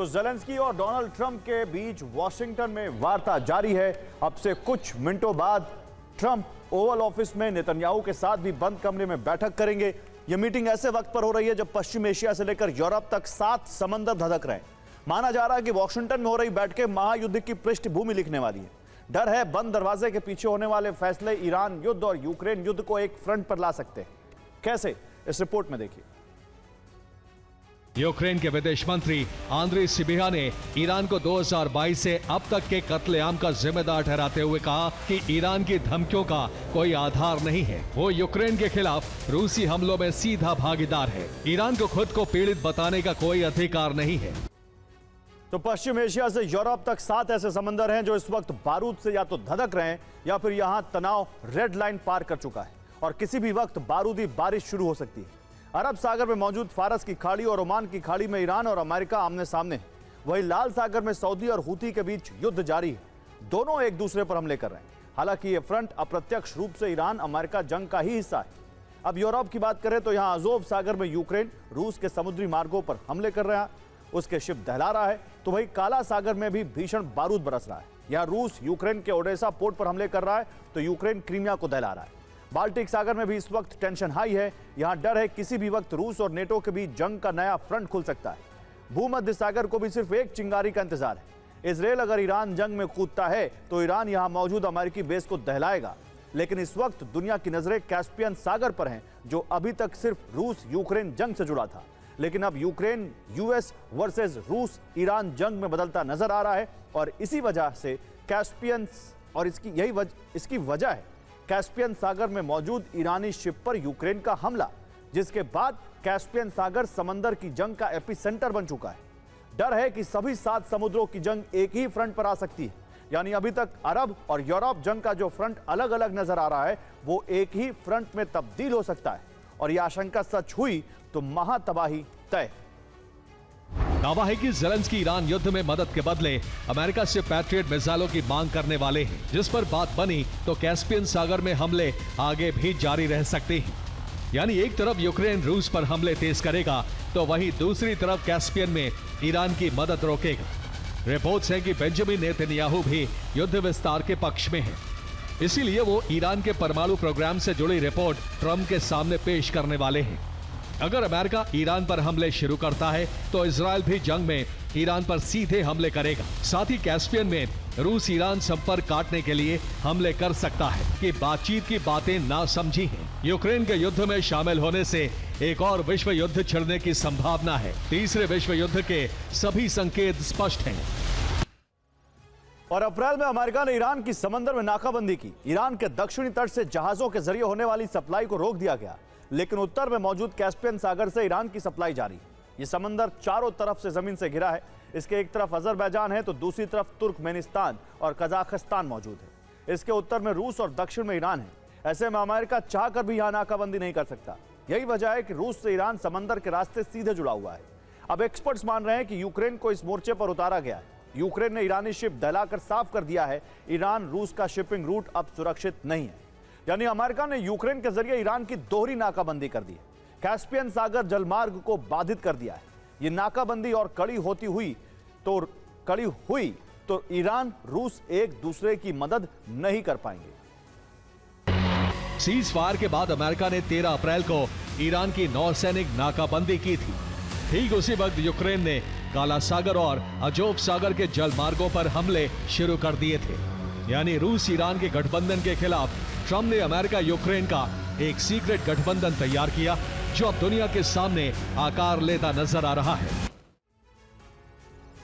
तो ज़ेलेंस्की और Donald Trump के बीच वॉशिंगटन में वार्ता जारी है। अब से कुछ मिनटों बाद ट्रंप ओवल ऑफिस में नेतन्याहू के साथ भी बंद कमरे में बैठक करेंगे। यह मीटिंग ऐसे वक्त पर हो रही है जब पश्चिम एशिया से लेकर यूरोप तक 7 समंदर धधक रहे हैं। माना जा रहा है कि वॉशिंगटन में हो रही बैठकें महायुद्ध की पृष्ठभूमि लिखने वाली है। डर है बंद दरवाजे के पीछे होने वाले फैसले ईरान युद्ध और यूक्रेन युद्ध को एक फ्रंट पर ला सकते हैं। कैसे, इस रिपोर्ट में देखिए। यूक्रेन के विदेश मंत्री आंद्री सिबिहा ने ईरान को 2022 से अब तक के कत्लेआम का जिम्मेदार ठहराते हुए कहा कि ईरान की धमकियों का कोई आधार नहीं है। वो यूक्रेन के खिलाफ रूसी हमलों में सीधा भागीदार है। ईरान को खुद को पीड़ित बताने का कोई अधिकार नहीं है। तो पश्चिम एशिया से यूरोप तक 7 ऐसे समंदर हैं जो इस वक्त बारूद से या तो धधक रहे हैं या फिर यहां तनाव रेड लाइन पार कर चुका है और किसी भी वक्त बारूदी बारिश शुरू हो सकती है। अरब सागर में मौजूद फारस की खाड़ी और ओमान की खाड़ी में ईरान और अमेरिका आमने सामने हैं। वहीं लाल सागर में सऊदी और हूती के बीच युद्ध जारी है। दोनों एक दूसरे पर हमले कर रहे हैं। हालांकि ये फ्रंट अप्रत्यक्ष रूप से ईरान अमेरिका जंग का ही हिस्सा है। अब यूरोप की बात करें तो यहाँ अजोव सागर में यूक्रेन रूस के समुद्री मार्गों पर हमले कर रहा है, उसके शिप दहला रहा है। तो वही काला सागर में भी भीषण बारूद बरस रहा है। यहाँ रूस यूक्रेन के ओडेसा पोर्ट पर हमले कर रहा है तो यूक्रेन क्रीमिया को दहला रहा है। बाल्टिक सागर में भी इस वक्त टेंशन हाई है। यहां डर है किसी भी वक्त रूस और नेटो के बीच जंग का नया फ्रंट खुल सकता है। भूमध्य सागर को भी सिर्फ एक चिंगारी का इंतजार है। इजराइल अगर ईरान जंग में कूदता है तो ईरान यहां मौजूद अमेरिकी बेस को दहलाएगा। लेकिन इस वक्त दुनिया की नजरें कैस्पियन सागर पर हैं, जो अभी तक सिर्फ रूस यूक्रेन जंग से जुड़ा था। लेकिन अब यूक्रेन यूएस वर्सेस रूस ईरान जंग में बदलता नजर आ रहा है और इसी वजह से कैस्पियन और इसकी वजह है कैस्पियन सागर में मौजूद ईरानी शिप पर यूक्रेन का हमला, जिसके बाद कैस्पियन सागर समंदर की जंग का एपिसेंटर बन चुका है। डर है कि सभी 7 समुद्रों की जंग एक ही फ्रंट पर आ सकती है। यानी अभी तक अरब और यूरोप जंग का जो फ्रंट अलग अलग नजर आ रहा है वो एक ही फ्रंट में तब्दील हो सकता है और यह आशंका सच हुई तो महातबाही तय। दावा है कि ज़ेलेंस्की ईरान युद्ध में मदद के बदले अमेरिका से पैट्रियट मिसाइलों की मांग करने वाले हैं, जिस पर बात बनी तो कैस्पियन सागर में हमले आगे भी जारी रह सकते हैं। यानी एक तरफ यूक्रेन रूस पर हमले तेज करेगा तो वहीं दूसरी तरफ कैस्पियन में ईरान की मदद रोकेगा। रिपोर्ट्स हैं कि बेंजामिन नेतन्याहू भी युद्ध विस्तार के पक्ष में है, इसीलिए वो ईरान के परमाणु प्रोग्राम से जुड़ी रिपोर्ट ट्रंप के सामने पेश करने वाले हैं। अगर अमेरिका ईरान पर हमले शुरू करता है तो इजराइल भी जंग में ईरान पर सीधे हमले करेगा। साथ ही कैस्पियन में रूस ईरान संपर्क काटने के लिए हमले कर सकता है कि बातचीत की बातें ना समझी हैं। यूक्रेन के युद्ध में शामिल होने से एक और विश्व युद्ध छिड़ने की संभावना है। तीसरे विश्व युद्ध के सभी संकेत स्पष्ट हैं। और अप्रैल में अमेरिका ने ईरान की समंदर में नाकाबंदी की। ईरान के दक्षिणी तट से जहाजों के जरिए होने वाली सप्लाई को रोक दिया गया, लेकिन उत्तर में मौजूद कैस्पियन सागर से ईरान की सप्लाई जारी है। ये समंदर चारों तरफ से जमीन से घिरा है। इसके एक तरफ अजरबैजान है तो दूसरी तरफ तुर्कमेनिस्तान और कजाकिस्तान मौजूद है। इसके उत्तर में रूस और दक्षिण में ईरान है। ऐसे में अमेरिका चाहकर भी यहाँ नाकाबंदी नहीं कर सकता। यही वजह है कि रूस से ईरान समंदर के रास्ते सीधे जुड़ा हुआ है। अब एक्सपर्ट्स मान रहे हैं कि यूक्रेन को इस मोर्चे पर उतारा गया है। यूक्रेन ने ईरानी शिप दहलाकर साफ कर दिया है, ईरान रूस का शिपिंग रूट अब सुरक्षित नहीं है। यानी अमेरिका ने यूक्रेन के जरिए ईरान की दोहरी नाकाबंदी कर दी है। कैस्पियन सागर जलमार्ग को बाधित कर दिया है। ये नाकाबंदी और कड़ी हुई तो ईरान रूस एक दूसरे की मदद नहीं कर पाएंगे। सीज फायर के बाद अमेरिका ने 13 अप्रैल को ईरान की नौसैनिक नाकाबंदी की थी। ठीक उसी वक्त यूक्रेन ने काला सागर और अजोव सागर के जल मार्गों पर हमले शुरू कर दिए थे। यानी रूस ईरान के गठबंधन के खिलाफ ट्रंप ने अमेरिका यूक्रेन का एक सीक्रेट गठबंधन तैयार किया, जो अब दुनिया के सामने आकार लेता नजर आ रहा है।